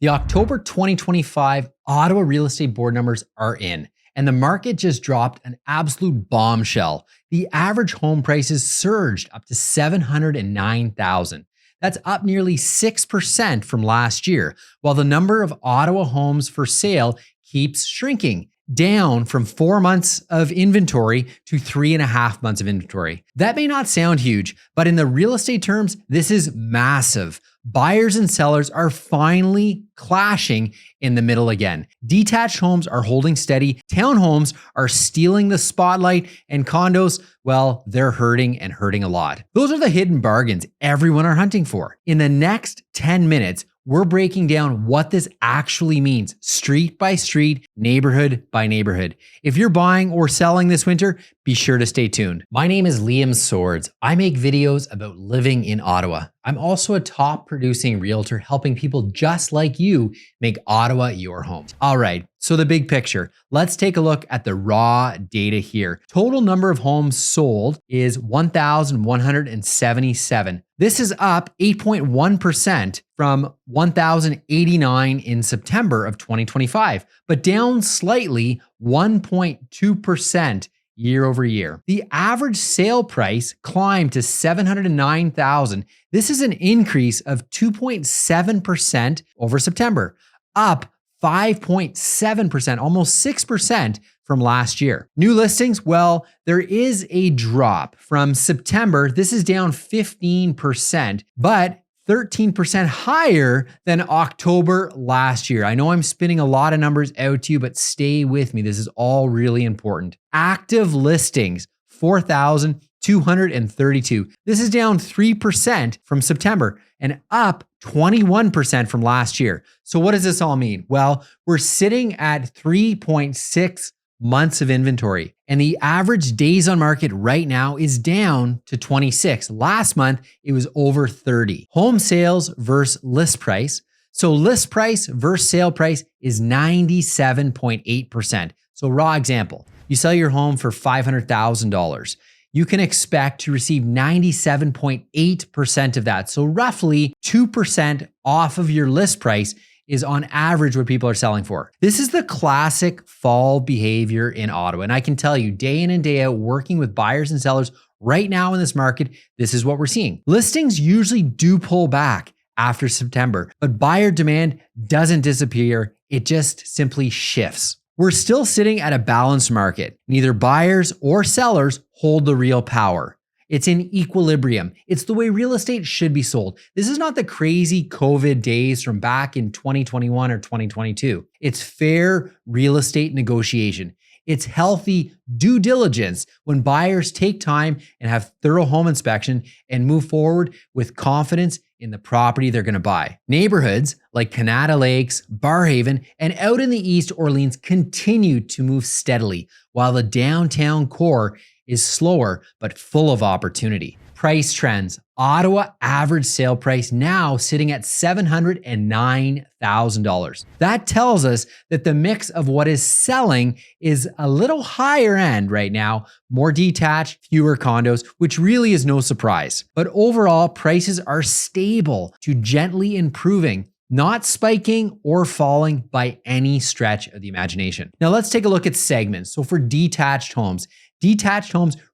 The October 2025 Ottawa Real Estate Board numbers are in, and the market just dropped an absolute bombshell. The average home prices surged up to $709,000. That's up nearly 6% from last year, while the number of Ottawa homes for sale keeps shrinking, down from 4 months of inventory to 3.5 months of inventory. That may not sound huge, but in the real estate terms, this is massive. Buyers and sellers are finally clashing in the middle again. Detached homes are holding steady, townhomes are stealing the spotlight, and condos, well, they're hurting and hurting a lot. Those are the hidden bargains everyone are hunting for. In the next 10 minutes, we're breaking down what this actually means, street by street, neighborhood by neighborhood. If you're buying or selling this winter, be sure to stay tuned. My name is Liam Swords. I make videos about living in Ottawa. I'm also a top producing realtor helping people just like you make Ottawa your home. All right, so the big picture. Let's take a look at the raw data here. Total number of homes sold is 1,177. This is up 8.1% from 1,089 in September of 2025, but down slightly 1.2% year over year. The average sale price climbed to $709,000. This is an increase of 2.7% over September, up 5.7%, almost 6% from last year. New listings, well, there is a drop from September. This is down 15%, but 13% higher than October last year. I know I'm spinning a lot of numbers out to you, but stay with me. This is all really important. Active listings, 4,232. This is down 3% from September and up 21% from last year. So what does this all mean? Well, we're sitting at 3.6 months of inventory, and the average days on market right now is down to 26. Last month, it was over 30. Home sales versus list price. So list price versus sale price is 97.8%. So raw example, you sell your home for $500,000. You can expect to receive 97.8% of that. So roughly 2% off of your list price is on average what people are selling for. This is the classic fall behavior in Ottawa. And I can tell you, day in and day out, working with buyers and sellers right now in this market, this is what we're seeing. Listings usually do pull back after September, but buyer demand doesn't disappear. It just simply shifts. We're still sitting at a balanced market. Neither buyers or sellers hold the real power. It's in equilibrium. It's the way real estate should be sold. This is not the crazy COVID days from back in 2021 or 2022. It's fair real estate negotiation. It's healthy due diligence when buyers take time and have thorough home inspection and move forward with confidence in the property they're going to buy. Neighborhoods like Canada Lakes, Barhaven, and out in the East Orleans continue to move steadily, while the downtown core is slower but full of opportunity. Price trends. Ottawa average sale price now sitting at $709,000. That tells us that the mix of what is selling is a little higher end right now, more detached, fewer condos, which really is no surprise. But overall, prices are stable to gently improving, not spiking or falling by any stretch of the imagination. Now let's take a look at segments. So for detached homes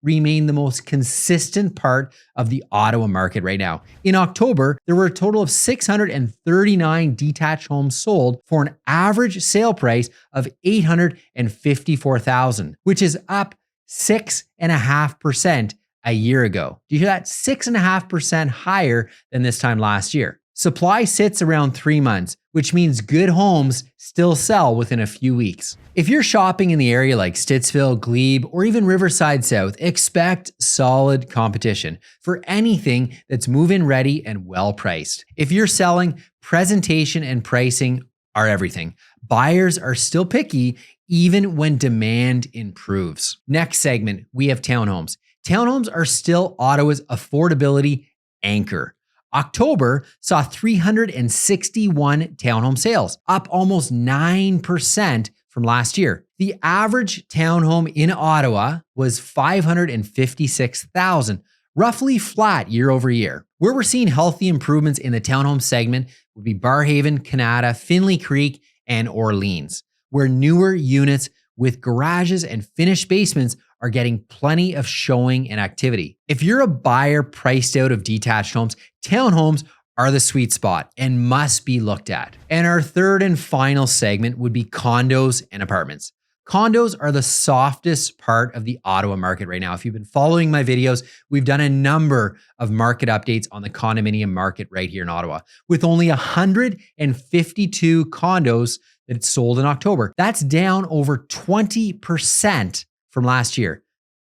remain the most consistent part of the Ottawa market right now. In October, there were a total of 639 detached homes sold for an average sale price of $854,000, which is up 6.5% a year ago. Do you hear that? 6.5% higher than this time last year. Supply sits around 3 months, which means good homes still sell within a few weeks. If you're shopping in the area like Stittsville, Glebe, or even Riverside South, expect solid competition for anything that's move-in ready and well priced. If you're selling, presentation and pricing are everything. Buyers are still picky even when demand improves. Next segment, we have townhomes. Townhomes are still Ottawa's affordability anchor. October saw 361 townhome sales, up almost 9% from last year. The average townhome in Ottawa was $556,000, roughly flat year over year. Where we're seeing healthy improvements in the townhome segment, would be Barhaven, Canada, Finley Creek, and Orleans, where newer units with garages and finished basements are getting plenty of showing and activity. If you're a buyer priced out of detached homes, townhomes are the sweet spot and must be looked at. And our third and final segment would be condos and apartments. Condos are the softest part of the Ottawa market right now. If you've been following my videos, we've done a number of market updates on the condominium market right here in Ottawa, with only 152 condos that sold in October. That's down over 20% from last year.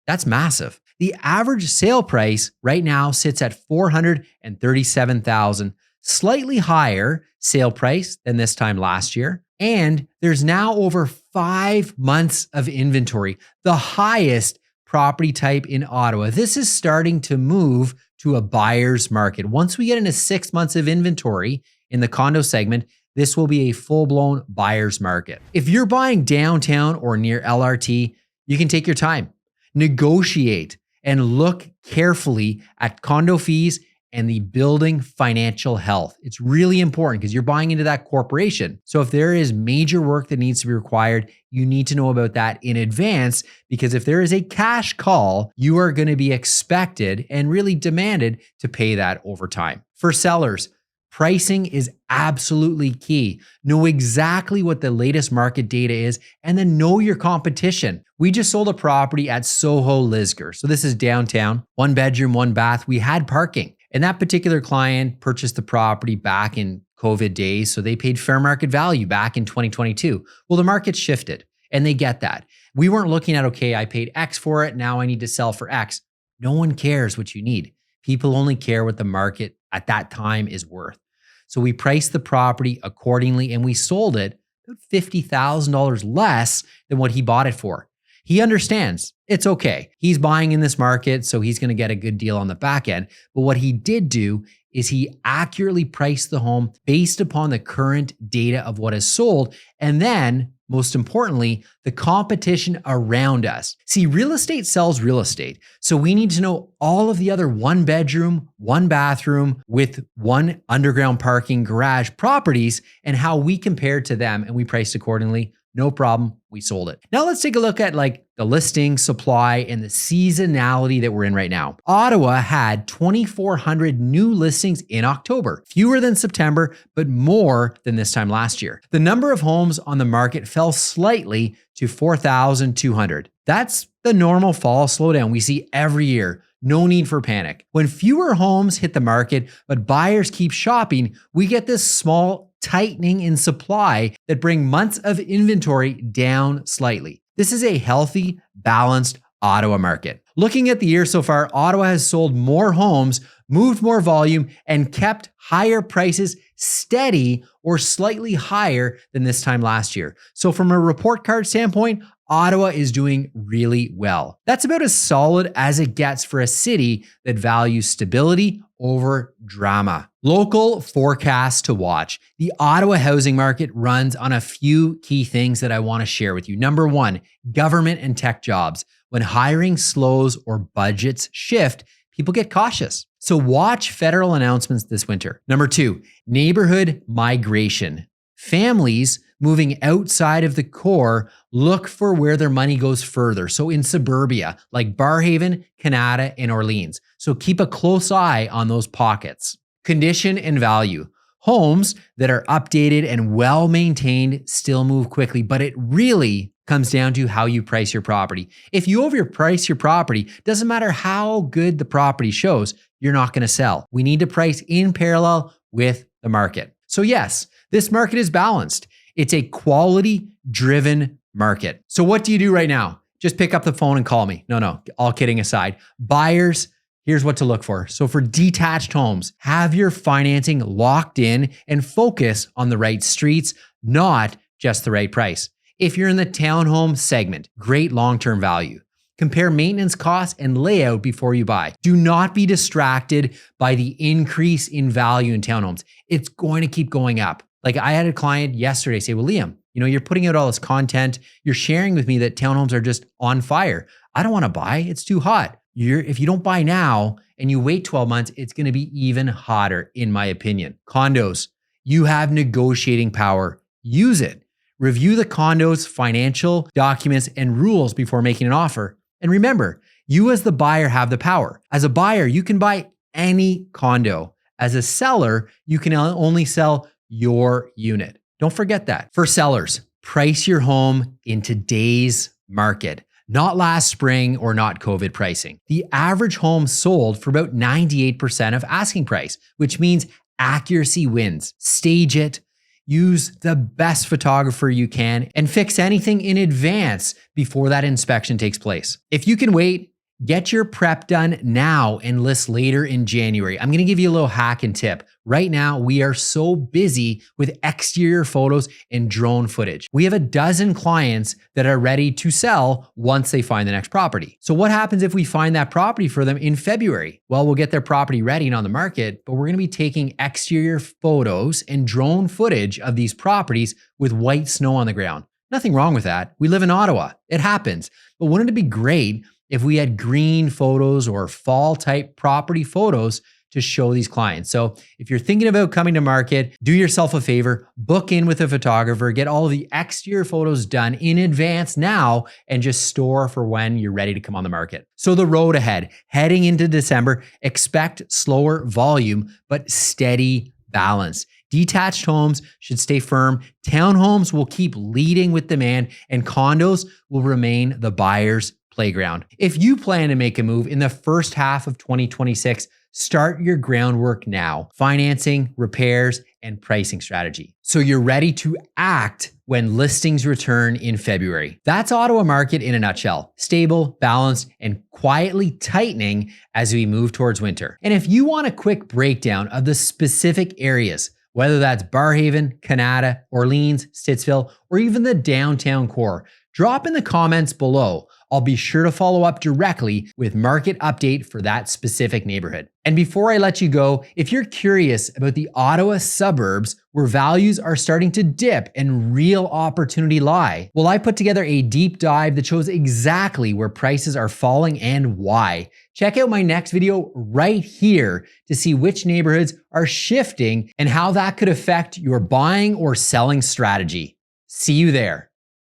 That's massive. The average sale price right now sits at $437,000, slightly higher sale price than this time last year. And there's now over 5 months of inventory, the highest property type in Ottawa. This is starting to move to a buyer's market. Once we get into 6 months of inventory in the condo segment, this will be a full-blown buyer's market. If you're buying downtown or near LRT, you can take your time, negotiate, and look carefully at condo fees and the building financial health. It's really important because you're buying into that corporation. So if there is major work that needs to be required, you need to know about that in advance, because if there is a cash call, you are going to be expected and really demanded to pay that over time. For sellers, pricing is absolutely key. Know exactly what the latest market data is, and then know your competition. We just sold a property at Soho Lisgar. So this is downtown, 1 bedroom, 1 bath. We had parking. And that particular client purchased the property back in COVID days, so they paid fair market value back in 2022. Well, the market shifted, and they get that. We weren't looking at, okay, I paid X for it, now I need to sell for X. No one cares what you need. People only care what the market at that time is worth. So we priced the property accordingly, and we sold it about $50,000 less than what he bought it for. He understands it's okay. He's buying in this market, so he's going to get a good deal on the back end. But what he did do is he accurately priced the home based upon the current data of what is sold, and then, most importantly, the competition around us. See, real estate sells real estate. So we need to know all of the other 1 bedroom, 1 bathroom with 1 underground parking garage properties and how we compare to them, and we priced accordingly. No problem, we sold it. Now let's take a look at the listing, supply, and the seasonality that we're in right now. Ottawa had 2,400 new listings in October, fewer than September, but more than this time last year. The number of homes on the market fell slightly to 4,200. That's the normal fall slowdown we see every year. No need for panic. When fewer homes hit the market, but buyers keep shopping, we get this small tightening in supply that bring months of inventory down slightly. This is a healthy, balanced Ottawa market. Looking at the year so far, Ottawa has sold more homes, moved more volume, and kept higher prices steady or slightly higher than this time last year. So from a report card standpoint, Ottawa is doing really well. That's about as solid as it gets for a city that values stability over drama. Local forecasts to watch. The Ottawa housing market runs on a few key things that I want to share with you. Number 1, government and tech jobs. When hiring slows or budgets shift, people get cautious. So watch federal announcements this winter. Number 2, neighborhood migration. Families moving outside of the core look for where their money goes further. So in suburbia, like Barhaven, Canada, and Orleans. So keep a close eye on those pockets. Condition and value. Homes that are updated and well maintained still move quickly, but it really comes down to how you price your property. If you overprice your property, doesn't matter how good the property shows, you're not going to sell. We need to price in parallel with the market. So yes, this market is balanced. It's a quality-driven market. So what do you do right now? Just pick up the phone and call me. No, all kidding aside. Buyers, here's what to look for. So for detached homes, have your financing locked in and focus on the right streets, not just the right price. If you're in the townhome segment, great long-term value. Compare maintenance costs and layout before you buy. Do not be distracted by the increase in value in townhomes. It's going to keep going up. Like I had a client yesterday say, well, Liam, you're putting out all this content. You're sharing with me that townhomes are just on fire. I don't want to buy. It's too hot. If you don't buy now and you wait 12 months, it's going to be even hotter, in my opinion. Condos. You have negotiating power. Use it. Review the condo's financial documents and rules before making an offer. And remember, you as the buyer have the power. As a buyer, you can buy any condo. As a seller, you can only sell your unit. Don't forget that. For sellers, price your home in today's market, not last spring or not COVID pricing. The average home sold for about 98% of asking price, which means accuracy wins. Stage it. Use the best photographer you can and fix anything in advance before that inspection takes place. If you can wait, get your prep done now and list later in January. I'm going to give you a little hack and tip. Right now, we are so busy with exterior photos and drone footage. We have a dozen clients that are ready to sell once they find the next property. So what happens if we find that property for them in February? Well, we'll get their property ready and on the market, but we're going to be taking exterior photos and drone footage of these properties with white snow on the ground. Nothing wrong with that. We live in Ottawa. It happens. But wouldn't it be great if we had green photos or fall type property photos to show these clients? So if you're thinking about coming to market, do yourself a favor, book in with a photographer, get all of the exterior photos done in advance now, and just store for when you're ready to come on the market. So the road ahead, heading into December, expect slower volume, but steady balance. Detached homes should stay firm. Townhomes will keep leading with demand, and condos will remain the buyer's playground. If you plan to make a move in the first half of 2026, start your groundwork now. Financing, repairs, and pricing strategy. So you're ready to act when listings return in February. That's Ottawa market in a nutshell. Stable, balanced, and quietly tightening as we move towards winter. And if you want a quick breakdown of the specific areas, whether that's Barhaven, Canada, Orleans, Stittsville, or even the downtown core, drop in the comments below. I'll be sure to follow up directly with market update for that specific neighborhood. And before I let you go, if you're curious about the Ottawa suburbs where values are starting to dip and real opportunity lie, well, I put together a deep dive that shows exactly where prices are falling and why. Check out my next video right here to see which neighborhoods are shifting and how that could affect your buying or selling strategy. See you there.